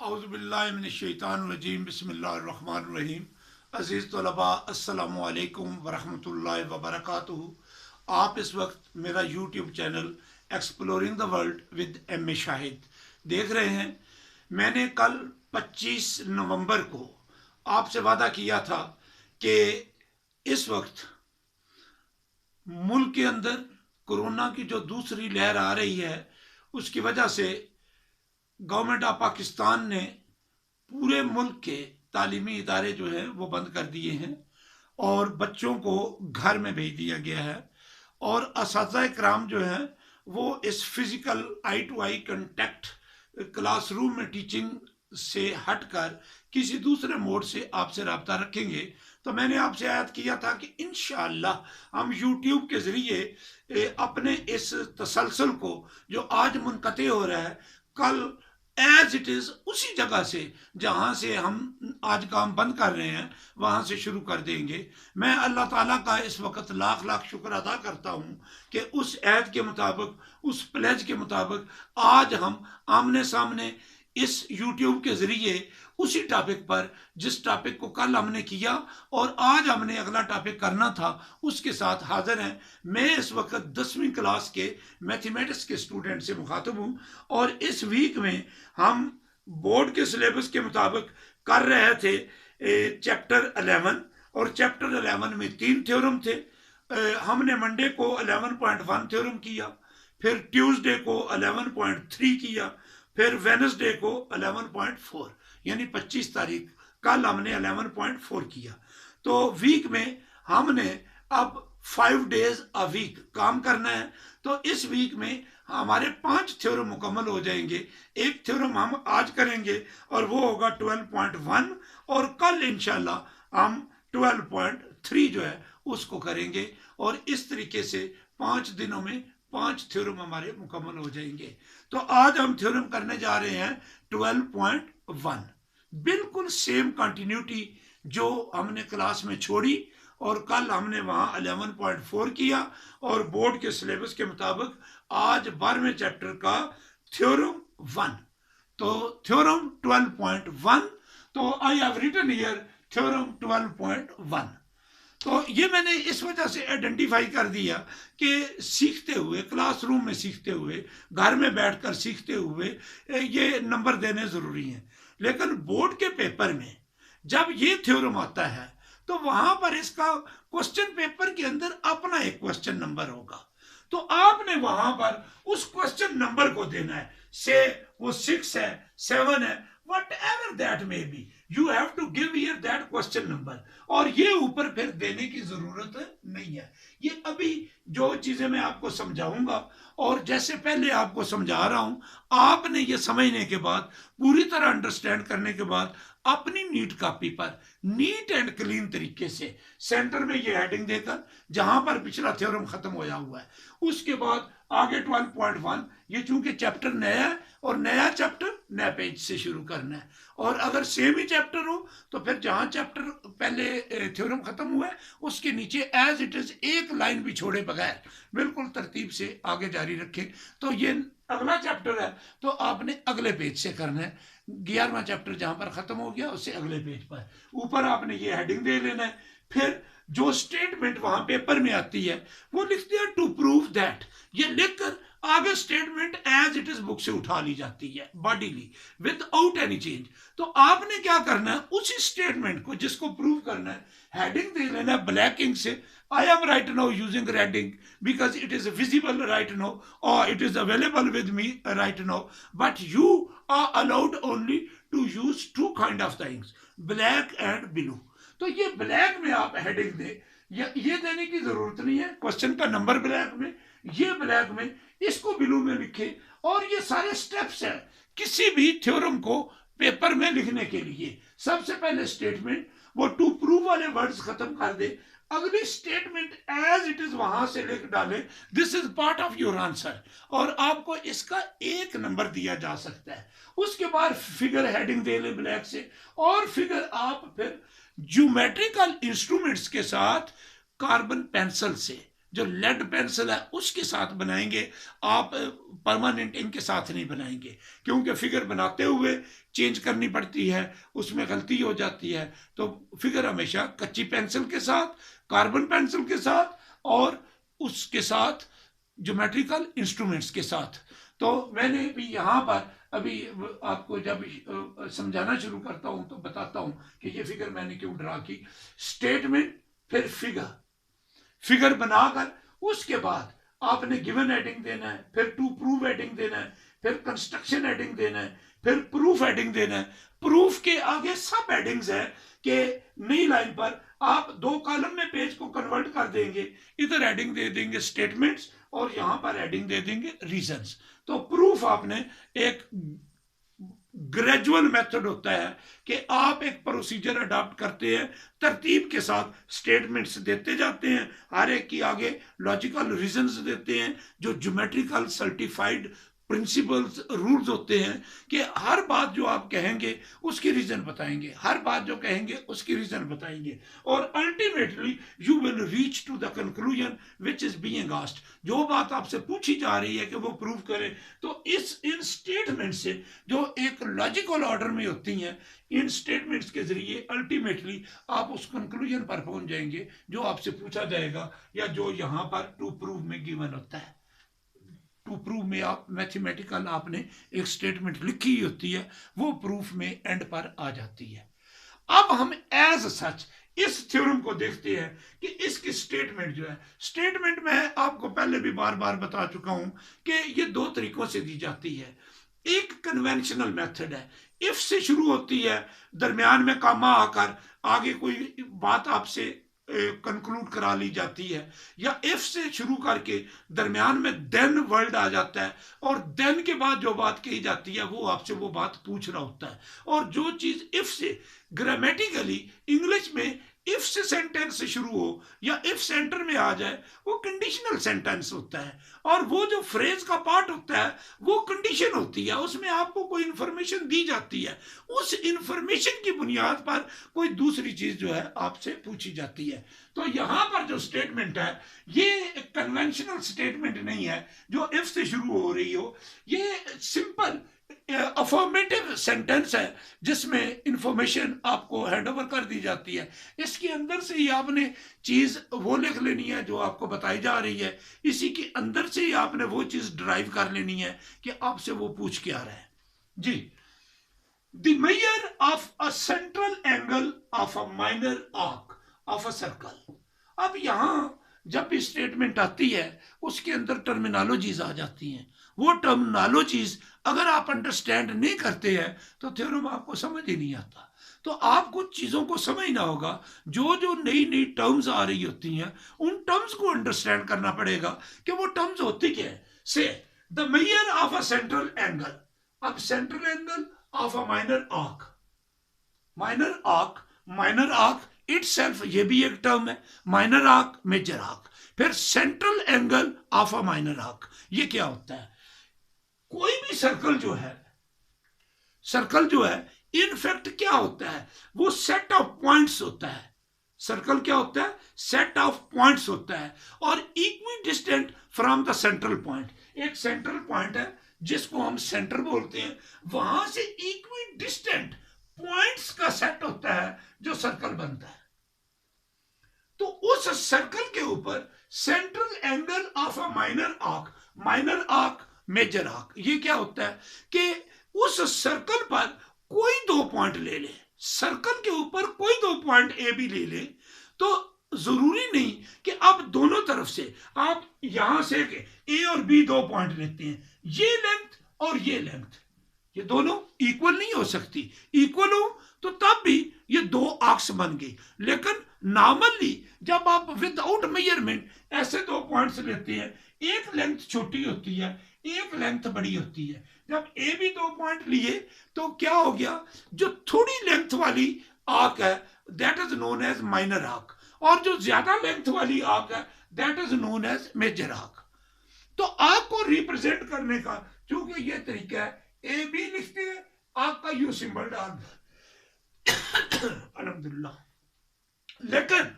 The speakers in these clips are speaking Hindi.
औज़ुबिल्लाहिमिनश्शैतानिर्रजीम बिस्मिल्लाहिर्रहमानिर्रहीम। अज़ीज़ तलबा अस्सलामु अलैकुम वरहमतुल्लाहि वबरकातुहू। आप इस वक्त मेरा YouTube channel exploring the world with M A Shahid देख रहे हैं। मैंने कल 25 नवंबर को आपसे वादा किया था कि इस वक्त मुल्क के अंदर कोरोना की जो दूसरी लहर आ रही है उसकी वजह से गवर्नमेंट ऑफ पाकिस्तान ने पूरे मुल्क के तालीमी इदारे जो हैं वो बंद कर दिए हैं और बच्चों को घर में भेज दिया गया है। और असातिज़ा इकराम जो हैं वो इस physical eye to eye contact classroom में टीचिंग से हटकर किसी दूसरे मोड से आपसे रब्ता रखेंगे। तो मैंने आपसे याद किया था कि इंशाअल्लाह हम यूट्यूब के ज़रिए अपने इस तसलसल को जो आज मुनक़ते हो रहा है कल एज इट इज़ उसी जगह से जहाँ से हम आज काम बंद कर रहे हैं वहाँ से शुरू कर देंगे। मैं अल्लाह ताला का इस वक्त लाख लाख शुक्र अदा करता हूँ कि उस ऐद के मुताबिक उस प्लेज के मुताबिक आज हम आमने सामने इस यूट्यूब के ज़रिए उसी टॉपिक पर जिस टॉपिक को कल हमने किया और आज हमने अगला टॉपिक करना था उसके साथ हाजिर हैं। मैं इस वक्त 10वीं क्लास के मैथमेटिक्स के स्टूडेंट से मुखातिब हूँ और इस वीक में हम बोर्ड के सिलेबस के मुताबिक कर रहे थे चैप्टर 11 और चैप्टर 11 में 3 थ्योरम थे। हमने मंडे को 11.1 थ्योरम किया, फिर ट्यूसडे को 11.3 किया, फिर वेडनेसडे को 11.4 यानी 25 तारीख कल हमने 11.4 किया। तो वीक में हमने अब 5 डेज अ वीक काम करना है। तो इस वीक में हमारे 5 थ्योरम मुकम्मल हो जाएंगे। एक थ्योरम हम आज करेंगे और वो होगा 12.1 और कल इंशाल्लाह हम 12.3 जो है उसको करेंगे और इस तरीके से 5 दिनों में 5 थ्योरम हमारे मुकम्मल हो जाएंगे। तो आज हम थ्योरम करने जा रहे हैं 12.1, बिल्कुल सेम कंटिन्यूटी जो हमने क्लास में छोड़ी और कल हमने वहाँ 11.4 किया और बोर्ड के सिलेबस के मुताबिक आज 12वें चैप्टर का थ्योरम 1। तो थ्योरम 12.1, तो I have written here theorem 12.1। तो ये मैंने इस वजह से आइडेंटिफाई कर दिया कि सीखते हुए, क्लासरूम में सीखते हुए, घर में बैठकर सीखते हुए ये नंबर देने ज़रूरी हैं। लेकिन बोर्ड के पेपर में जब ये थ्योरम आता है तो वहाँ पर इसका क्वेश्चन पेपर के अंदर अपना एक क्वेश्चन नंबर होगा। तो आपने वहाँ पर उस क्वेश्चन नंबर को देना है, से वो 6 है, 7 है, whatever that may be, you have to give here that question number। और ये ऊपर फिर देने की जरूरत नहीं है। ये अभी जो चीजें मैं आपको समझाऊंगा और जैसे पहले आपको समझा रहा हूं, आपने ये समझने के बाद, पूरी तरह अंडरस्टैंड करने के बाद अपनी नीट कॉपी पर नीट एंड क्लीन तरीके से सेंटर में ये हेडिंग देकर जहां पर पिछला थ्योरम खत्म होया हुआ है उसके बाद आगे 12.1, ये चूंकि चैप्टर नया है और नया चैप्टर नया पेज से शुरू करना है। और अगर सेम ही चैप्टर हो तो फिर जहां चैप्टर पहले थ्योरम खत्म हुआ है उसके नीचे एज इट इज एक लाइन भी छोड़े बगैर बिल्कुल तरतीब से आगे जारी रखें। तो ये अगला चैप्टर है तो आपने अगले पेज से करना है। 11वां चैप्टर जहां पर खत्म हो गया उससे अगले पेज पर ऊपर आपने ये हेडिंग दे लेना है। फिर जो स्टेटमेंट वहां पेपर में आती है वो लिखते हैं टू प्रूव दैट, ये लिखकर आगे statement as it is book से उठा ली जाती है बॉडीली विदाउट एनी चेंज। तो आपने क्या करना है, उसी स्टेटमेंट को जिसको प्रूव करना है हेडिंग दे लेना है ब्लैक इंक से। I am right now using red ink because it is visible right now or it is available with me right now, but you are allowed only to use 2 kind of things, black and blue। तो ये ब्लैक में आप हेडिंग दे, ये देने की जरूरत नहीं है, क्वेश्चन का नंबर ब्लैक में, ये ब्लैक में, इसको ब्लू में लिखे। और ये सारे स्टेप्स हैं किसी भी थ्योरम को पेपर में लिखने के लिए। सबसे पहले स्टेटमेंट वो टू प्रूव वाले वर्ड्स खत्म कर दे, अगली स्टेटमेंट एज इट इज वहां से लिख डाले, this is part of your answer और आपको इसका 1 नंबर दिया जा सकता है। उसके बाद फिगर हेडिंग दे ले ब्लैक से और फिगर आप फिर ज्योमेट्रिकल इंस्ट्रूमेंट्स के साथ कार्बन पेंसिल से जो लेड पेंसिल है उसके साथ बनाएंगे, आप परमानेंट इंक के साथ नहीं बनाएंगे, क्योंकि फिगर बनाते हुए चेंज करनी पड़ती है, उसमें गलती हो जाती है। तो फिगर हमेशा कच्ची पेंसिल के साथ, कार्बन पेंसिल के साथ और उसके साथ ज्योमेट्रिकल इंस्ट्रूमेंट्स के साथ। तो मैंने भी यहाँ पर अभी आपको जब समझाना शुरू करता हूँ तो बताता हूँ कि ये फिगर मैंने क्यों ड्रा की। स्टेटमेंट, फिर फिगर बनाकर उसके बाद आपने गिवन हेडिंग देना है, फिर टू प्रूव हेडिंग देना है, फिर कंस्ट्रक्शन हेडिंग देना है, फिर प्रूफ हेडिंग देना है। प्रूफ के आगे सब हेडिंग्स है कि नई लाइन पर आप 2 कॉलम में पेज को कन्वर्ट कर देंगे, इधर हेडिंग दे देंगे स्टेटमेंट्स और यहां पर हेडिंग दे देंगे रीजंस। तो प्रूफ आपने एक ग्रेजुअल मेथड होता है कि आप एक प्रोसीजर अडॉप्ट करते हैं, तरतीब के साथ स्टेटमेंट्स देते जाते हैं, हर एक की आगे लॉजिकल रीजंस देते हैं, जो ज्योमेट्रिकल सर्टिफाइड प्रिंसिपल्स रूल्स होते हैं कि हर बात जो आप कहेंगे उसकी रीजन बताएंगे, हर बात जो कहेंगे उसकी रीजन बताएंगे, और ultimately you will reach to the conclusion which is being asked. जो बात आपसे पूछी जा रही है कि वो प्रूव करें, तो इन स्टेटमेंट से जो एक लॉजिकल ऑर्डर में होती हैं, इन स्टेटमेंट्स के जरिए अल्टीमेटली आप उस कंक्लूजन पर पहुंच जाएंगे जो आपसे पूछा जाएगा या जो यहां पर टू प्रूव में गिवन होता है। टू प्रूव में आप मैथमेटिकल आपने एक स्टेटमेंट लिखी होती है, वो प्रूफ में एंड पर आ जाती है। अब हम एज सच इस थ्योरम को देखते हैं कि इसकी स्टेटमेंट जो है, स्टेटमेंट मैं आपको पहले भी बार बार बता चुका हूं कि ये 2 तरीकों से दी जाती है। एक कन्वेंशनल मेथड है, इफ से शुरू होती है, दरमियान में कामा आकर आगे कोई बात आपसे कंक्लूड करा ली जाती है, या इफ से शुरू करके दरमियान में देन वर्ड आ जाता है और देन के बाद जो बात कही जाती है वो आपसे वो बात पूछ रहा होता है। और जो चीज इफ से ग्रामेटिकली इंग्लिश में इफ से सेंटेंस से शुरू हो या इफ सेंटर में आ जाए वो कंडीशनल सेंटेंस होता है, और वो जो फ्रेज का पार्ट होता है वो कंडीशन होती है, उसमें आपको कोई इंफॉर्मेशन दी जाती है, उस इंफॉर्मेशन की बुनियाद पर कोई दूसरी चीज जो है आपसे पूछी जाती है। तो यहां पर जो स्टेटमेंट है ये कन्वेंशनल स्टेटमेंट नहीं है जो इफ से शुरू हो रही हो, ये सिंपल अफर्मेटिव सेंटेंस है जिसमें इंफॉर्मेशन आपको हैंडओवर कर दी जाती है। इसके अंदर से ही आपने चीज वो लिख लेनी है जो आपको बताई जा रही है, इसी के अंदर से ही आपने वो चीज ड्राइव कर लेनी है कि आपसे वो पूछ के आ रहा है। जी, the measure of a central angle of a minor arc of a circle. अब यहां जब भी स्टेटमेंट आती है उसके अंदर टर्मिनोलॉजीज आ जाती हैं, वो टर्मिनोलॉजीज अगर आप अंडरस्टैंड नहीं करते हैं तो थ्योरम आपको समझ ही नहीं आता। तो आपको चीजों को समझना होगा, जो जो नई नई टर्म्स आ रही होती हैं उन टर्म्स को अंडरस्टैंड करना पड़ेगा कि वो टर्म्स होती क्या है। Say the measure of a central angle, अब central angle of a minor arc, minor arc itself ये भी एक टर्म है, माइनर आर्क मेजर आर्क। फिर central angle of a minor arc, ये क्या होता है? कोई भी सर्कल जो है इनफैक्ट क्या होता है, वो सेट ऑफ पॉइंट्स होता है। सर्कल क्या होता है? सेट ऑफ पॉइंट्स होता है, और equi distant from the central point. एक सेंट्रल पॉइंट है जिसको हम सेंटर बोलते हैं, वहां से इक्वी डिस्टेंट पॉइंट्स का सेट होता है जो सर्कल बनता है। तो उस सर्कल के ऊपर central angle of a minor arc major arc, ये क्या होता है कि उस सर्कल पर कोई 2 पॉइंट ले ले, सर्कल के ऊपर कोई 2 पॉइंट ए भी ले ले, तो जरूरी नहीं कि आप दोनों तरफ से, आप यहां से ए और बी 2 पॉइंट लेते हैं, ये लेंथ और ये लेंथ, ये दोनों इक्वल नहीं हो सकती। इक्वल हो तो तब भी ये 2 आर्क्स बन गई, लेकिन नॉर्मली जब आप विदाउट मेजरमेंट ऐसे 2 पॉइंट्स लेते हैं, एक लेंथ छोटी होती है, एक लेंथ बड़ी होती है। जब ए भी 2 पॉइंट लिए तो क्या हो गया, जो थोड़ी लेंथ वाली आर्क है that is known as minor arc, और जो ज्यादा लेंथ वाली आर्क है that is known as major arc. तो आर्क को रिप्रेजेंट करने का चूंकि ये तरीका है, ए बी लिखते हैं, आर्क का यू सिंबल डाल दो, अल्हम्दुलिल्लाह। लेकिन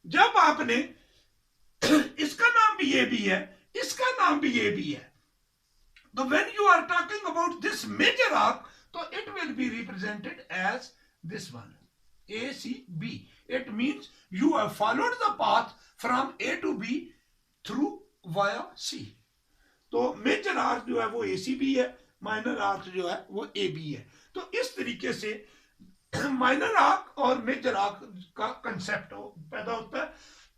जब आपने इसका नाम भी ए बी है, इसका नाम भी ए बी है। तो when you are talking about this major arc, so it will be represented as this one, ACB. It means you have followed the path from A to B through via C. तो मेजर आर्क जो है वो ACB है, माइनर आर्क जो है वो AB है। तो इस तरीके से माइनर आर्क और मेजर आर्क का कंसेप्ट पैदा होता है।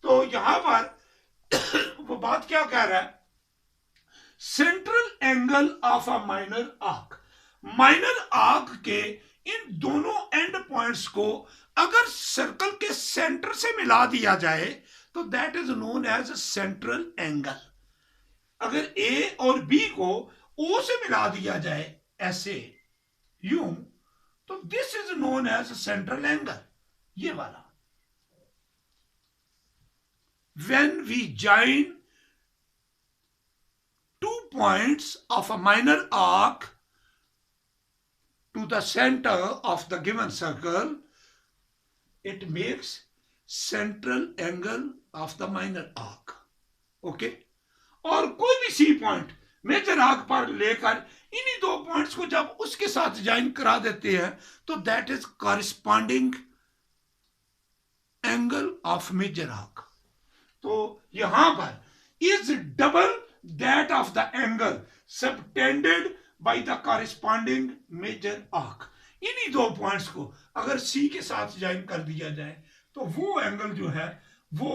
तो यहां पर वो बात क्या कह रहा है, central angle of a minor arc, minor arc के इन दोनों एंड पॉइंट्स को अगर सर्कल के सेंटर से मिला दिया जाए तो that is known as central angle. अगर ए और बी को ओ से मिला दिया जाए ऐसे यूं, तो this is known as central angle, ये वाला। When we join two points of a minor arc to the center of the given circle, it makes central angle of the minor arc. Okay? और कोई भी सी पॉइंट मेजर आर्क पर लेकर इन्हीं दो पॉइंट्स को जब उसके साथ ज्वाइन करा देते हैं तो that is corresponding angle of major arc. तो यहां पर is double that of the angle subtended by the corresponding major arc। इन्हीं दो पॉइंट्स को अगर C के साथ ज्वाइन कर दिया जाए तो वो एंगल जो है वो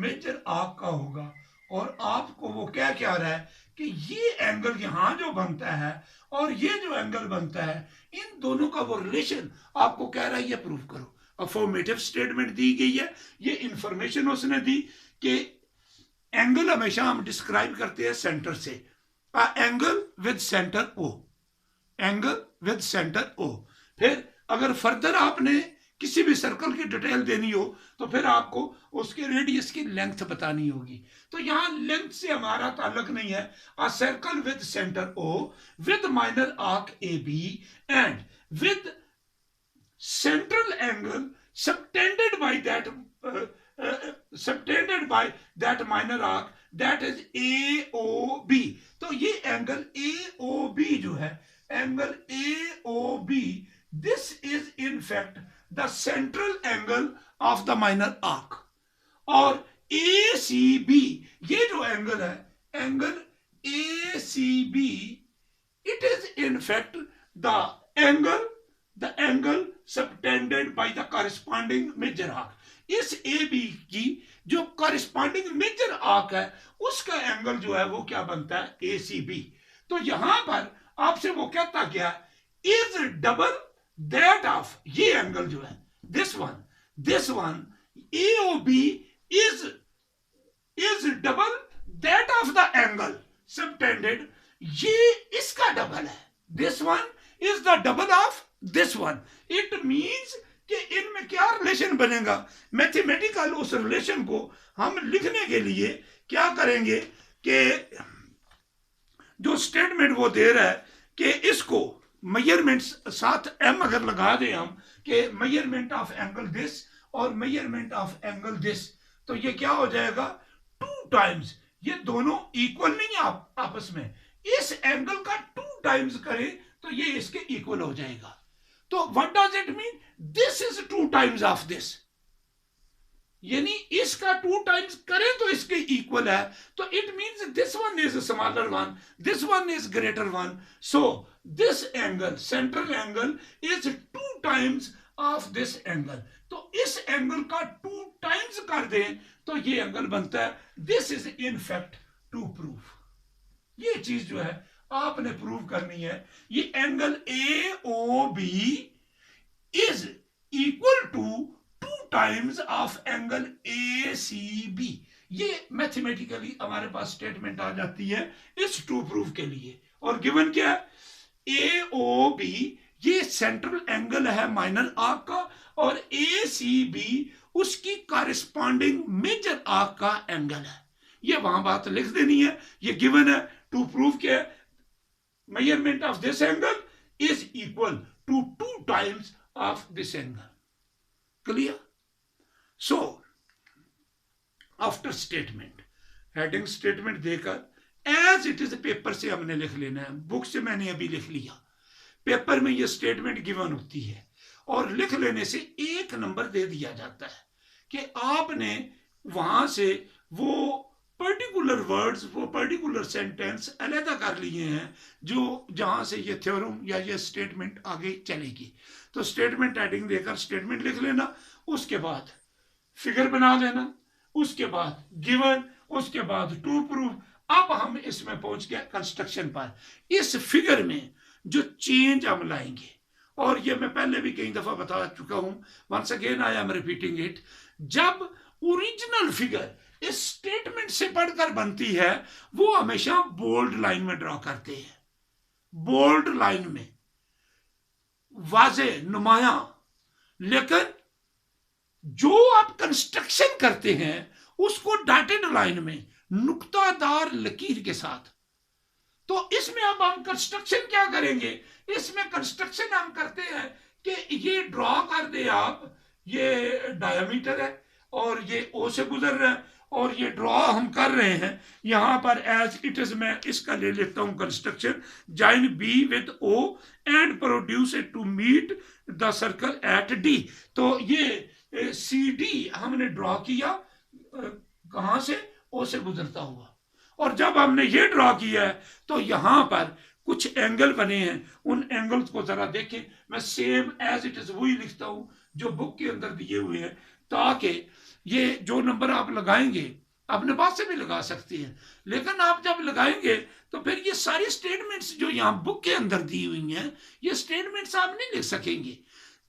मेजर आर्क का होगा। और आपको वो क्या कह रहा है कि ये एंगल यहां जो बनता है और ये जो एंगल बनता है, इन दोनों का वो रिलेशन आपको कह रहा है ये प्रूव करो। अफर्मेटिव स्टेटमेंट दी गई है, ये इंफॉर्मेशन उसने दी कि एंगल हमेशा हम डिस्क्राइब करते हैं सेंटर से, angle with centre O, angle with centre O. फिर अगर फर्दर आपने किसी भी सर्कल की डिटेल देनी हो तो फिर आपको उसके रेडियस की लेंथ बतानी होगी। तो यहां लेंथ से हमारा ताल्लुक नहीं है। A circle with centre O with minor arc A B and with central angle subtended by that subtended by that minor arc, that is AOB। तो ये एंगल AOB जो है, angle AOB, this is in fact the central angle of the minor arc। और ACB ये जो एंगल है, angle ACB, it is in fact the angle subtended by the corresponding major arc। इस ए बी की जो कॉरिस्पॉन्डिंग मेजर आर्क है उसका एंगल जो है वो क्या बनता है, ए सी बी। तो यहां पर आपसे वो कहता क्या, इज डबल दैट ऑफ, ये एंगल जो है this one A O B is double that of the angle subtended, ये इसका डबल है, this one is the double of this one. It means कि इनमें क्या रिलेशन बनेगा, मैथमेटिकल उस रिलेशन को हम लिखने के लिए क्या करेंगे कि जो स्टेटमेंट वो दे रहा है कि इसको मेजरमेंट साथ एम अगर लगा दें हम कि मेजरमेंट ऑफ एंगल दिस और मेजरमेंट ऑफ एंगल दिस, तो ये क्या हो जाएगा, 2 टाइम्स, ये दोनों इक्वल नहीं आपस में, इस एंगल का 2 टाइम्स करें तो ये इसके इक्वल हो जाएगा। तो what does it mean, this is 2 times of this, यानी इसका 2 टाइम्स करें तो इसके इक्वल है। तो it means this one is smaller one, this one is greater one, so this angle central angle is 2 times of this angle. तो इस एंगल का 2 टाइम्स कर दें तो ये एंगल बनता है। This is in fact to proof, ये चीज जो है आपने प्रूव करनी है, ये angle A O B is equal to 2 times of angle A C B. ये मैथमेटिकली हमारे पास स्टेटमेंट आ जाती है इस टू प्रूफ के लिए। और गिवन क्या है, ए ओ बी ये सेंट्रल एंगल है माइनर आर्क का और ए सी बी उसकी कॉरेस्पॉन्डिंग मेजर आर्क का एंगल है। ये वहां बात लिख देनी है, ये गिवन है। टू प्रूव क्या है, measurement of this angle is equal to 2 times of this angle. Clear? So after statement, heading statement देकर एज इट इज पेपर से हमने लिख लेना है। बुक से मैंने अभी लिख लिया, पेपर में ये स्टेटमेंट गिवन होती है और लिख लेने से 1 नंबर दे दिया जाता है कि आपने वहां से वो पर्टिकुलर वर्ड्स, वो पर्टिकुलर सेंटेंस अलहदा कर लिए हैं जो जहां से ये थ्योरम या ये स्टेटमेंट आगे चलेगी। तो स्टेटमेंट हेडिंग देकर स्टेटमेंट लिख लेना, उसके बाद फिगर बना लेना, उसके बाद गिवन, उसके बाद टू प्रूफ। अब हम इसमें पहुंच गए कंस्ट्रक्शन पर। इस फिगर में जो चेंज हम लाएंगे, और ये मैं पहले भी कई दफा बता चुका हूं, once again I am repeating it, जब ओरिजिनल फिगर इस स्टेटमेंट से पढ़कर बनती है वो हमेशा बोल्ड लाइन में ड्रॉ करते हैं, बोल्ड लाइन में वाजे नुमाया। लेकिन जो आप कंस्ट्रक्शन करते हैं उसको डॉटेड लाइन में नुक्तादार लकीर के साथ। तो इसमें अब हम कंस्ट्रक्शन क्या करेंगे, इसमें कंस्ट्रक्शन हम करते हैं कि ये ड्रॉ कर दे आप, ये डायमीटर है और ये ओ से गुजर रहा है और ये ड्रॉ हम कर रहे हैं यहां पर एज इट इज। मैं इसका ले लेता हूं construction, join B with O and produce it to meet the circle at D. तो ये सी डी हमने ड्रॉ किया कहां से, ओ से गुजरता हुआ, और जब हमने ये ड्रॉ किया है तो यहां पर कुछ एंगल बने हैं, उन एंगल्स को जरा देखें। मैं सेम एज इट इज वही लिखता हूं जो बुक के अंदर दिए हुए हैं, ताकि ये जो नंबर आप लगाएंगे अपने पास से भी लगा सकते हैं, लेकिन आप जब लगाएंगे तो फिर ये सारी स्टेटमेंट्स जो यहाँ बुक के अंदर दी हुई हैं, ये स्टेटमेंट्स आप नहीं लिख सकेंगे।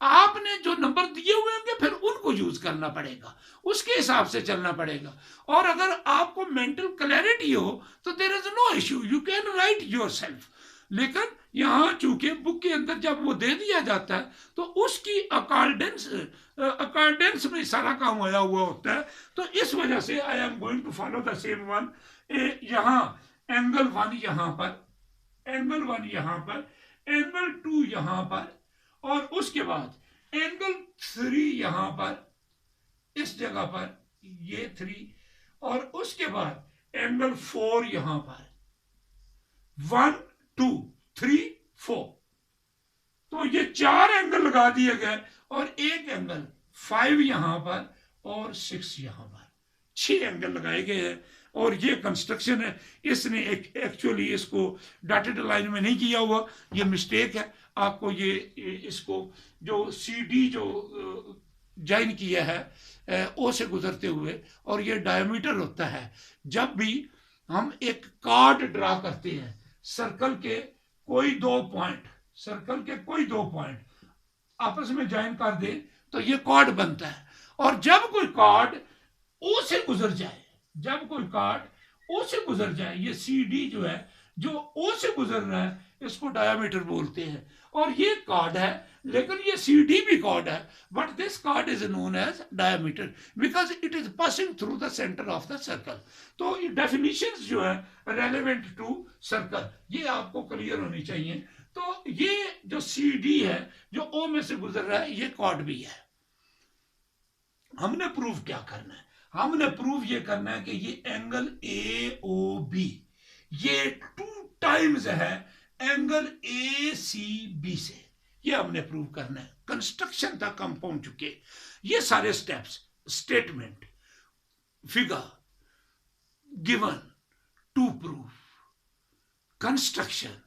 आपने जो नंबर दिए हुए होंगे फिर उनको यूज करना पड़ेगा, उसके हिसाब से चलना पड़ेगा। और अगर आपको मेंटल क्लैरिटी हो तो there is no issue, you can write yourself. लेकिन यहाँ चूंकि बुक के अंदर जब वो दे दिया जाता है तो उसकी अकॉर्डेंस में सारा काम आया हुआ होता है। तो इस वजह से I am going to follow the same one. यहाँ एंगल 1 यहाँ पर, एंगल 1 यहाँ पर, एंगल 2 यहाँ पर, और उसके बाद एंगल 3 यहां पर इस जगह पर, ये 3, और उसके बाद एंगल 4 यहां पर, 1 2 3 4। तो ये 4 एंगल लगा दिए गए और एक एंगल 5 यहां पर और 6 यहां पर, 6 एंगल लगाए गए हैं। और ये कंस्ट्रक्शन है, इसने एक्चुअली इसको डॉटेड लाइन में नहीं किया हुआ, ये मिस्टेक है। आपको ये इसको जो सी डी जो ज्वाइन किया है ओ से गुजरते हुए, और ये डायमीटर होता है। जब भी हम एक कार्ड ड्रा करते हैं, सर्कल के कोई 2 पॉइंट, सर्कल के कोई 2 पॉइंट आपस में ज्वाइन कर दे तो ये कार्ड बनता है। और जब कोई कार्ड ओ से गुजर जाए, जब कोई कार्ड ओ से गुजर जाए, ये सी डी जो है जो ओ से गुजर रहा है इसको डायमीटर बोलते हैं। और ये कार्ड है, लेकिन ये सी डी भी कार्ड है, but this chord is known as diameter because it is passing through the centre of the circle. तो डेफिनेशंस जो है रेलेवेंट टू सर्कल, ये आपको क्लियर होनी चाहिए। तो ये जो सी डी है जो ओ में से गुजर रहा है, ये कार्ड भी है। हमने प्रूव क्या करना है, हमने प्रूव ये करना है कि ये एंगल ए ओ बी ये 2 टाइम्स है एंगल ए सी बी से, ये हमने प्रूव करना है। कंस्ट्रक्शन तक हम पहुंच चुके। ये सारे steps, statement, figure, given, to proof, construction,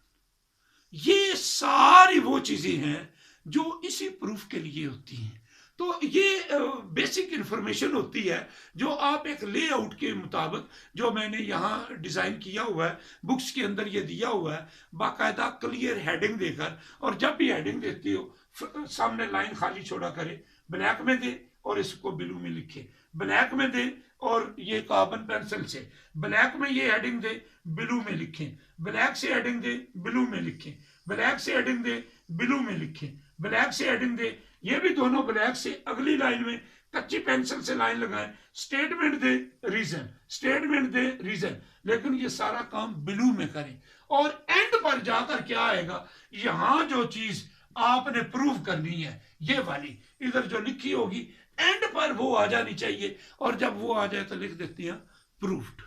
ये सारी वो चीजें हैं जो इसी प्रूफ के लिए होती हैं। तो ये बेसिक इंफॉर्मेशन होती है जो आप एक लेआउट के मुताबिक, जो मैंने यहाँ डिज़ाइन किया हुआ है, बुक्स के अंदर ये दिया हुआ है बाकायदा क्लियर हेडिंग देकर। और जब भी हेडिंग देती हो सामने लाइन खाली छोड़ा करे, ब्लैक में दे और इसको ब्लू में लिखे, ब्लैक में दे और ये कार्बन पेंसिल से ब्लैक में ये हेडिंग दे, ब्लू में लिखें, ब्लैक से हेडिंग दे, ब्लू में लिखें, ब्लैक से हेडिंग दे, ब्लू में लिखें, ब्लैक से हेडिंग दे, ये भी दोनों ब्लैक से, अगली लाइन में कच्ची पेंसिल से लाइन लगाएं, स्टेटमेंट दे रीजन, स्टेटमेंट दे रीजन, लेकिन ये सारा काम ब्लू में करें। और एंड पर जाकर क्या आएगा, यहां जो चीज आपने प्रूव करनी है ये वाली इधर जो लिखी होगी एंड पर वो आ जानी चाहिए, और जब वो आ जाए तो लिख देते हैं प्रूव्ड।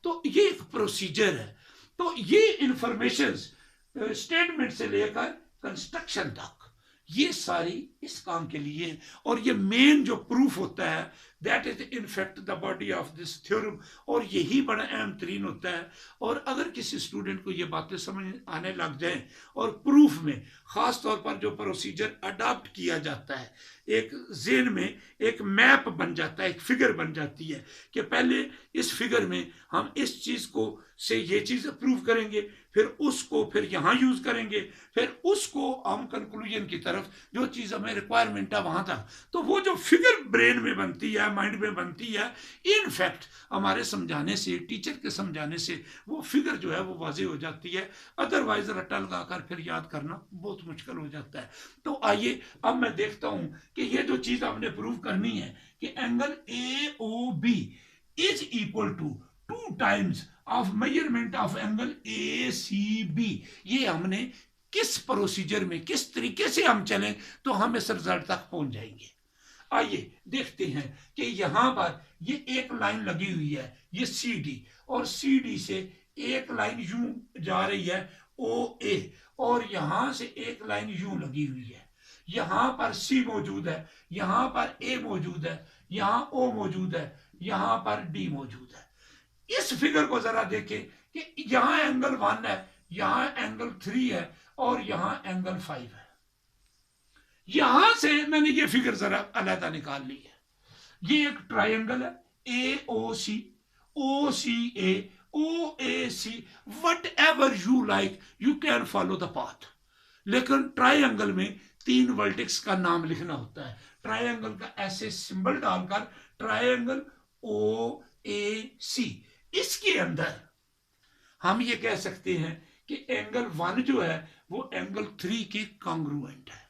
तो ये एक प्रोसीजर है। तो ये इंफॉर्मेशन स्टेटमेंट से लेकर कंस्ट्रक्शन तक ये सारी इस काम के लिए है। और ये मेन जो प्रूफ होता है that is in fact the body of this theorem, और यही बड़ा अहम तरीन होता है। और अगर किसी स्टूडेंट को ये बातें समझ आने लग जाएं और प्रूफ में ख़ास तौर पर जो प्रोसीजर अडॉप्ट किया जाता है, एक ज़हन में एक मैप बन जाता है, एक फिगर बन जाती है कि पहले इस फिगर में हम इस चीज़ को से ये चीज़ प्रूव करेंगे, फिर उसको फिर यहाँ यूज़ करेंगे, फिर उसको हम कंक्लूजन की तरफ जो चीज़ हमें रिक्वायरमेंट है वहाँ तक। तो वो जो फिगर ब्रेन में बनती है, माइंड में बनती है, इन फैक्ट हमारे समझाने से, टीचर के समझाने से वो फिगर जो है वो वाज़ेह हो जाती है। अदरवाइज रट्टा लगाकर फिर याद करना बहुत मुश्किल हो जाता है। तो आइए अब मैं देखता हूँ कि ये जो चीज़ हमने प्रूव करनी है कि angle AOB is equal to 2 times of measurement of angle ACB, ये हमने किस प्रोसीजर में, किस तरीके से हम चलें तो हम इस रिजल्ट तक पहुंच जाएंगे। आइए देखते हैं कि यहां पर ये एक लाइन लगी हुई है, ये CD, और CD से एक लाइन यूं जा रही है OA, और यहां से एक लाइन यूं लगी हुई है। यहां पर C मौजूद है, यहां पर A मौजूद है, यहां O मौजूद है, यहां पर D मौजूद है। इस फिगर को जरा देखें कि यहां एंगल 1 है, यहां एंगल 3 है, और यहां एंगल 5 है। यहां से मैंने ये फिगर जरा अलहदा निकाल ली है। ये एक ट्रायंगल है, AOC, OCA, OAC, what ever you like you can follow the path. लेकिन ट्रायंगल में 3 वर्टेक्स का नाम लिखना होता है। ट्रायंगल का ऐसे सिंबल डालकर ट्रायंगल OAC, इसके अंदर हम ये कह सकते हैं कि एंगल 1 जो है वो एंगल 3 के कॉन्ग्रुएंट है।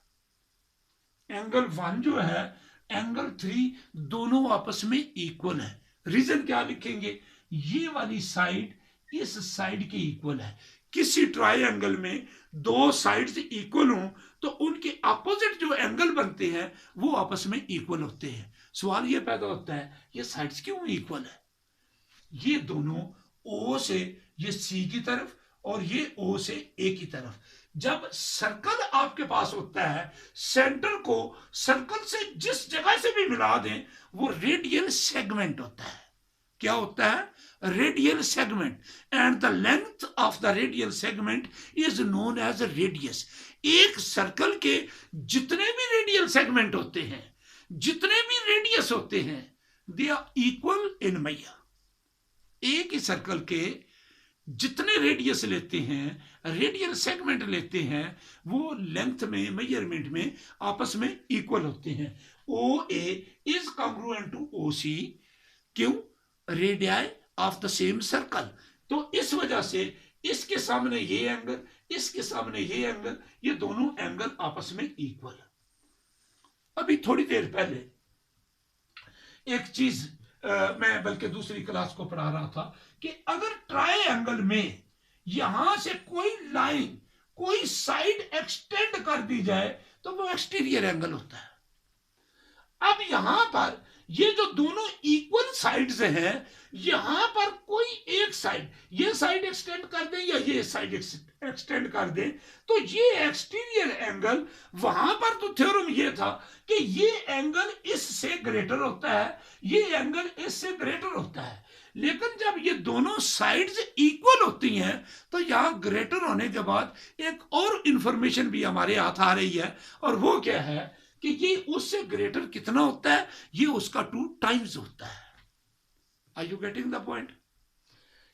एंगल 1 जो है, एंगल 3 दोनों आपस में इक्वल है। रीजन क्या लिखेंगे, ये वाली साइड इस साइड के इक्वल है। किसी ट्रायंगल में 2 साइड्स इक्वल हों तो उनके अपोजिट जो एंगल बनते हैं वो आपस में इक्वल होते हैं। सवाल ये पैदा होता है ये साइड्स क्यों इक्वल है। ये दोनों O से ये C की तरफ और ये O से A की तरफ, जब सर्कल आपके पास होता है, सेंटर को सर्कल से जिस जगह से भी मिला दें वो रेडियल सेगमेंट होता है। क्या होता है, radial segment, and the length of the radial segment is known as radius. एक सर्कल के जितने भी रेडियल सेगमेंट होते हैं, जितने भी रेडियस होते हैं, दे आर इक्वल इन मैया। एक ही सर्कल के जितने रेडियस लेते हैं, रेडियल सेगमेंट लेते हैं, वो लेंथ में, मेजरमेंट में आपस में इक्वल होते हैं। OA is congruent to OC, क्यों, radii of the same circle. तो इस वजह से इसके सामने ये एंगल, इसके सामने ये एंगल, ये दोनों एंगल आपस में इक्वल है। अभी थोड़ी देर पहले एक चीज मैं बल्कि दूसरी क्लास को पढ़ा रहा था कि अगर ट्रायंगल में यहां से कोई लाइन, कोई साइड एक्सटेंड कर दी जाए तो वो एक्सटीरियर एंगल होता है। अब यहां पर ये जो दोनों इक्वल साइड्स हैं, यहां पर कोई एक साइड, ये साइड एक्सटेंड कर दें या ये साइड एक्सटेंड कर दें, तो ये एक्सटीरियर एंगल, वहां पर तो थ्योरम ये था कि ये एंगल इससे ग्रेटर होता है, ये एंगल इससे ग्रेटर होता है। लेकिन जब ये दोनों साइड्स इक्वल होती हैं तो यहां ग्रेटर होने के बाद एक और इंफॉर्मेशन भी हमारे हाथ आ रही है, और वो क्या है कि ये उससे ग्रेटर कितना होता है, ये उसका 2 टाइम्स होता है। Are you getting the point.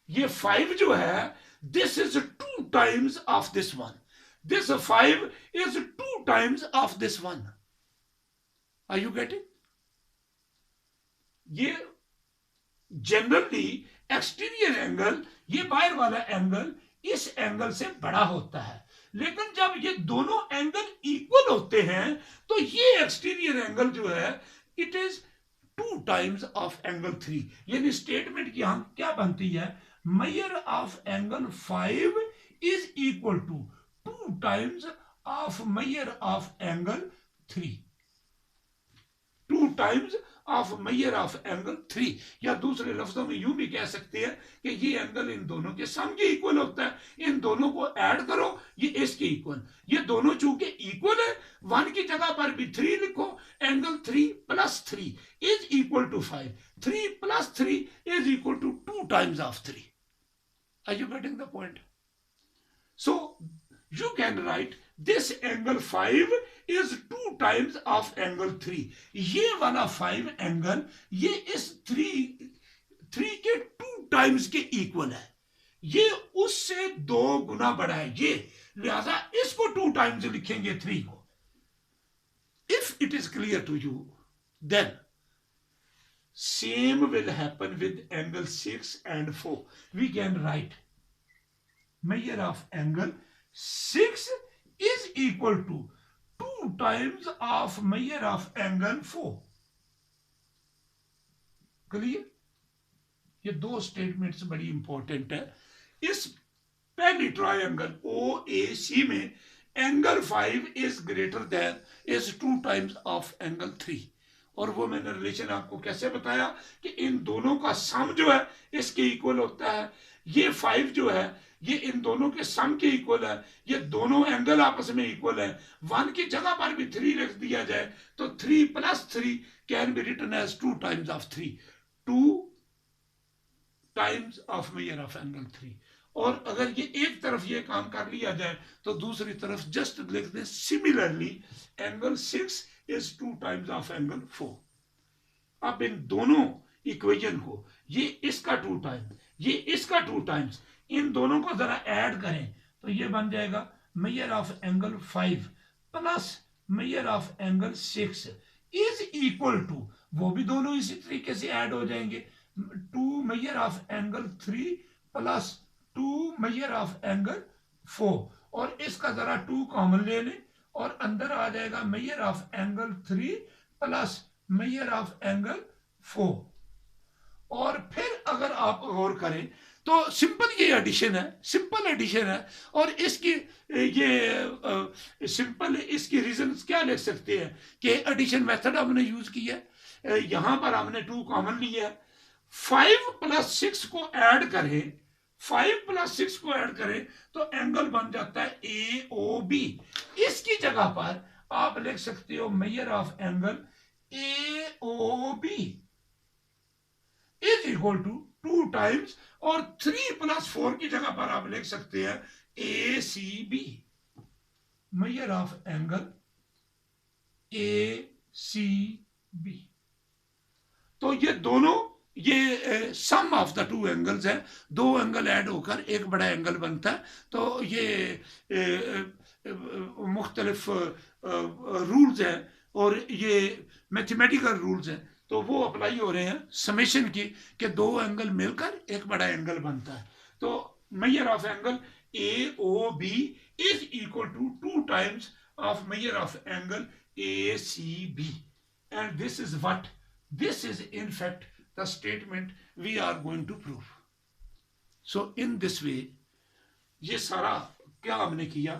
ये 5 जो है, this is 2 times of this one, this 5 is 2 times of this one. Are you getting. ये जनरली एक्सटीरियर एंगल, ये बाहर वाला एंगल इस एंगल से बड़ा होता है, लेकिन जब ये दोनों एंगल इक्वल होते हैं तो ये एक्सटीरियर एंगल जो है it is 2 times of angle 3। यानी स्टेटमेंट की हम क्या बनती है, measure of angle 5 is equal to 2 times of measure of angle 3, 2 times of measure of angle 3, या दूसरे लफ्जों में यूं भी कह सकते हैं कि ये एंगल इन दोनों के सम के इक्वल होता है, इन दोनों को ऐड करो ये इसके इक्वल, ये दोनों चूंकि इक्वल है 1 की जगह पर भी 3 लिखो, angle 3 plus 3 is equal to 5, 3 plus 3 is equal to 2 times of 3. Are you getting the point? So you can write this angle 5 is 2 times of angle 3. ये वाला 5 एंगल ये इस 3 के 2 टाइम्स के इक्वल है, ये उससे 2 गुना बड़ा है ये, लिहाजा इसको 2 टाइम्स लिखेंगे 3 को. If it is clear to you, then same will happen with angle 6 and 4. We can write measure of angle 6 is equal to 2 times of measure of angle 4. Clear? ये दो स्टेटमेंट्स बड़ी इंपॉर्टेंट है. इस पहली ट्रायंगल OAC में angle 5 is greater than is 2 times of angle 3, और वो मैंने रिलेशन आपको कैसे बताया कि इन दोनों का सम जो है इसके इक्वल होता है. ये 5 जो है ये इन दोनों के सम के इक्वल है, ये दोनों एंगल आपस में इक्वल है. 1 की जगह पर भी 3 लिख दिया जाए तो 3 plus 3 can be written as 2 times of 3, 2 times of measure of angle 3. और अगर ये एक तरफ ये काम कर लिया जाए तो दूसरी तरफ जस्ट लिख दें similarly angle 6 is 2 times of angle 4. अब इन दोनों इक्वेशन को ये इसका 2 टाइम्स ये इसका 2 टाइम्स, इन दोनों को जरा ऐड करें तो ये बन जाएगा measure of angle 5 plus measure of angle 6 is equal to, वो भी दोनों इसी तरीके से ऐड हो जाएंगे, 2 major of angle 3 plus 2 major of angle 4, और इसका जरा 2 कॉमन ले लें और अंदर आ जाएगा measure of angle 3 plus measure of angle 4. और फिर अगर आप गौर करें तो सिंपल ये एडिशन है, सिंपल एडिशन है, और इसकी ये सिंपल इसकी रीजन क्या लिख सकते हैं कि एडिशन मेथड हमने यूज किया है, यहां पर हमने 2 कॉमन लिया है, 5 प्लस 6 को ऐड करें, 5 प्लस 6 को ऐड करें तो एंगल बन जाता है AOB. इसकी जगह पर आप लिख सकते हो measure of angle AOB is equal to 2 times, और 3 प्लस 4 की जगह पर आप लिख सकते हैं ACB, major of angle ACB. तो ये दोनों ये सम ऑफ द 2 एंगल्स है, 2 एंगल ऐड होकर एक बड़ा एंगल बनता है. तो ये मुख्तलिफ रूल्स हैं और ये मैथमेटिकल रूल्स हैं, तो वो अप्लाई हो रहे हैं समेशन की कि 2 एंगल मिलकर एक बड़ा एंगल बनता है. तो measure of angle AOB is equal to 2 times of measure of angle ACB, and this is what, this is in fact the statement we are going to prove. So in this way ये सारा क्या हमने किया,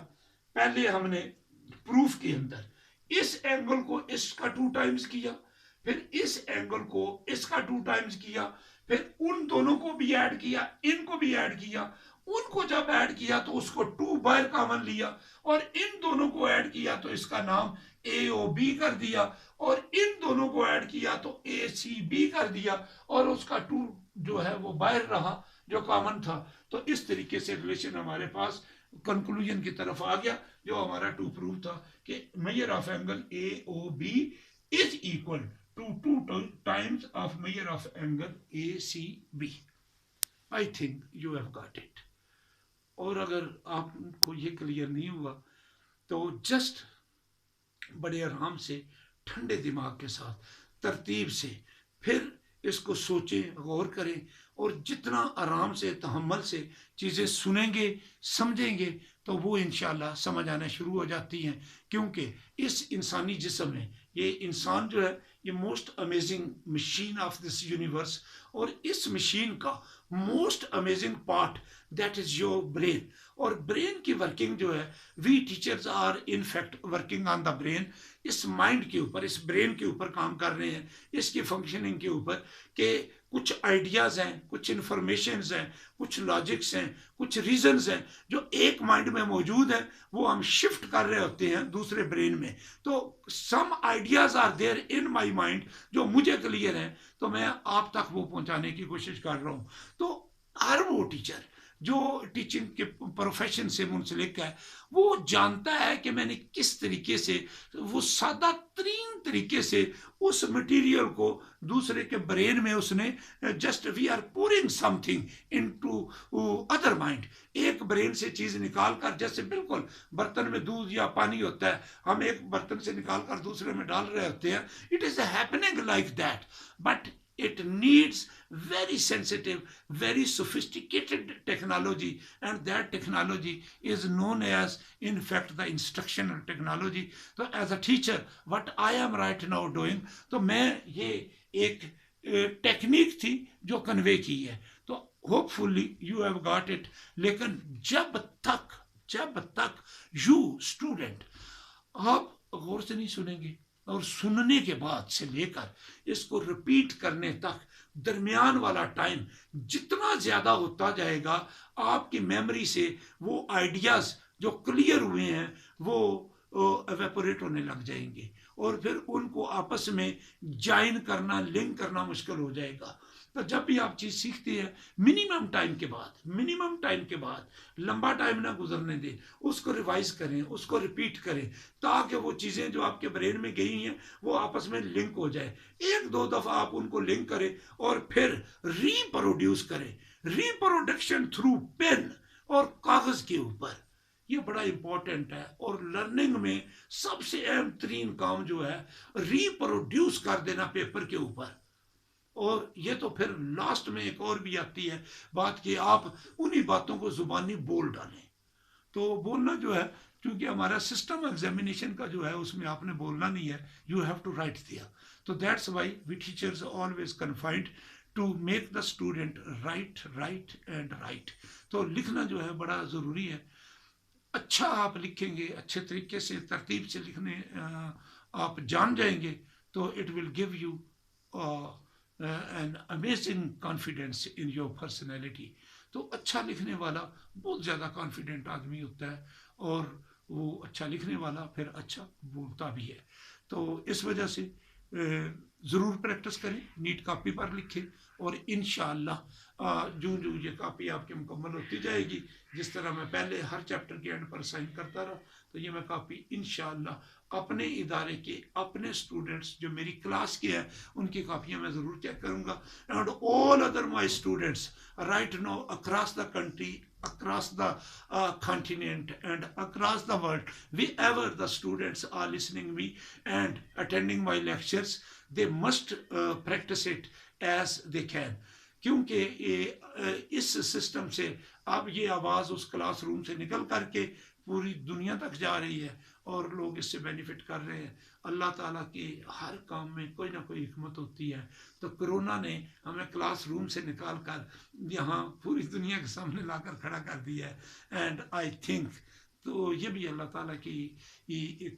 पहले हमने प्रूफ के अंदर इस एंगल को इसका 2 टाइम्स किया, फिर इस एंगल को इसका 2 टाइम्स किया, फिर उन दोनों को भी ऐड किया, इनको भी ऐड किया, उनको जब ऐड किया तो उसको 2 बाहर कॉमन लिया, और इन दोनों को ऐड किया तो इसका नाम AOB कर दिया, और इन दोनों को ऐड किया तो ACB कर दिया, और उसका 2 जो है वो बाहर रहा जो कॉमन था. तो इस तरीके से रिलेशन हमारे पास कंक्लूजन की तरफ आ गया, जो हमारा 2 प्रूफ था कि measure of angle AOB is equal to 2 times of measure of angle ACB. I think you have got it. और अगर आपको ये क्लियर नहीं हुआ तो जस्ट बड़े आराम से ठंडे दिमाग के साथ तरतीब से फिर इसको सोचें, गौर करें और जितना आराम से तहम्मुल से चीज़ें सुनेंगे समझेंगे तो वो इंशाल्लाह समझ आना शुरू हो जाती हैं। क्योंकि इस इंसानी जिस्म में ये इंसान जो है ये most amazing machine of this universe, और इस मशीन का most amazing part that is your brain. और ब्रेन की वर्किंग जो है, we teachers are in fact working on the brain. इस माइंड के ऊपर, इस ब्रेन के ऊपर काम कर रहे हैं, इसकी फंक्शनिंग के ऊपर, कि कुछ आइडियाज़ हैं, कुछ इंफॉर्मेशंस हैं, कुछ लॉजिक्स हैं, कुछ रीजंस हैं जो एक माइंड में मौजूद है, वो हम शिफ्ट कर रहे होते हैं दूसरे ब्रेन में। तो some ideas are there in my mind जो मुझे क्लियर है, तो मैं आप तक वो पहुंचाने की कोशिश कर रहा हूँ। तो हर वो टीचर जो टीचिंग के प्रोफेशन से मुंसलिक है, वो जानता है कि मैंने किस तरीके से, वो सादा तरीन तरीके से उस मटेरियल को दूसरे के ब्रेन में उसने just we are pouring something into other mind. एक ब्रेन से चीज निकाल कर, जैसे बिल्कुल बर्तन में दूध या पानी होता है, हम एक बर्तन से निकाल कर दूसरे में डाल रहे होते हैं, it is happening like that, but it needs very sensitive, very sophisticated technology, and that technology is known as, in fact, the instructional technology. So as a teacher, what I am right now doing, तो मैं ये एक टेक्निक थी जो कन्वे की है, तो hopefully you have got it. लेकिन जब तक यू स्टूडेंट आप गौर से नहीं सुनेंगे, और सुनने के बाद से लेकर इसको रिपीट करने तक दरमियान वाला टाइम जितना ज्यादा होता जाएगा, आपकी मेमोरी से वो आइडियाज जो क्लियर हुए हैं वो एवेपोरेट होने लग जाएंगे, और फिर उनको आपस में ज्वाइन करना, लिंक करना मुश्किल हो जाएगा। तो जब भी आप चीज सीखते हैं, मिनिमम टाइम के बाद लंबा टाइम ना गुजरने दें, उसको रिवाइज करें, उसको रिपीट करें, ताकि वो चीजें जो आपके ब्रेन में गई हैं वो आपस में लिंक हो जाए। एक दो दफा आप उनको लिंक करें और फिर रीप्रोड्यूस करें, रिप्रोडक्शन थ्रू पेन और कागज के ऊपर, ये बड़ा इंपॉर्टेंट है। और लर्निंग में सबसे अहम तरीन काम जो है रिप्रोड्यूस कर देना पेपर के ऊपर। और ये तो फिर लास्ट में एक और भी आती है बात कि आप उन्हीं बातों को जुबानी बोल डालें। तो बोलना जो है, क्योंकि हमारा सिस्टम एग्जामिनेशन का जो है उसमें आपने बोलना नहीं है, यू हैव टू राइट दिया। तो that's why we teachers always confined to make the student write and write. तो लिखना जो है बड़ा ज़रूरी है। अच्छा आप लिखेंगे, अच्छे तरीके से तरतीब से लिखने आप जान जाएंगे, तो it will give you an amazing confidence in your personality. तो अच्छा लिखने वाला बहुत ज़्यादा कॉन्फिडेंट आदमी होता है, और वो अच्छा लिखने वाला फिर अच्छा बोलता भी है। तो इस वजह से ज़रूर प्रैक्टिस करें, नीट कॉपी पर लिखें, और इंशाअल्लाह जो जो ये कॉपी आपकी मुकम्मल होती जाएगी, जिस तरह मैं पहले हर चैप्टर के एंड पर साइन करता रहा, तो ये मैं कॉपी इंशाअल्लाह अपने इदारे के अपने स्टूडेंट्स जो मेरी क्लास के हैं उनकी कॉपियाँ मैं ज़रूर चेक करूँगा, and all other my students right now across the country, across the continent and across the world, wherever the students are listening me and attending my lectures, they must practice it as they can. क्योंकि इस सिस्टम से अब ये आवाज़ उस क्लासरूम से निकल करके पूरी दुनिया तक जा रही है, और लोग इससे बेनिफिट कर रहे हैं। अल्लाह ताला के हर काम में कोई ना कोई हिकमत होती है। तो कोरोना ने हमें क्लासरूम से निकाल कर यहाँ पूरी दुनिया के सामने लाकर खड़ा कर दिया है, एंड आई थिंक तो ये भी अल्लाह ताला की एक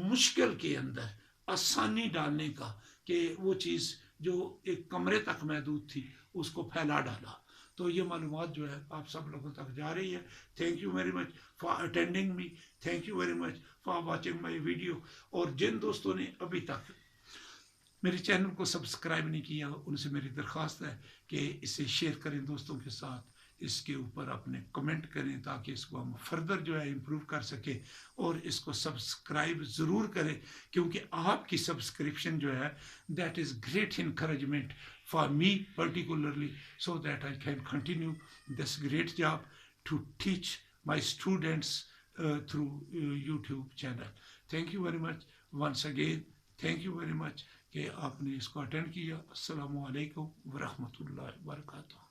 मुश्किल के अंदर आसानी डालने का, कि वो चीज़ जो एक कमरे तक महदूद थी उसको फैला डाला। तो ये मालूमात जो है आप सब लोगों तक जा रही है। Thank you very much for attending me, thank you very much for watching my video. और जिन दोस्तों ने अभी तक मेरे चैनल को सब्सक्राइब नहीं किया, उनसे मेरी दरख्वास्त है कि इसे शेयर करें दोस्तों के साथ, इसके ऊपर अपने कमेंट करें, ताकि इसको हम फर्दर जो है इम्प्रूव कर सके, और इसको सब्सक्राइब ज़रूर करें, क्योंकि आपकी सब्सक्रिप्शन जो है that is great encouragement for me particularly, so that I can continue this great job to teach my students through YouTube channel. Thank you very much once again. Thank you very much कि आपने इसको अटेंड किया। अस्सलामु अलैकुम व रहमतुल्लाहि व बरकातहू।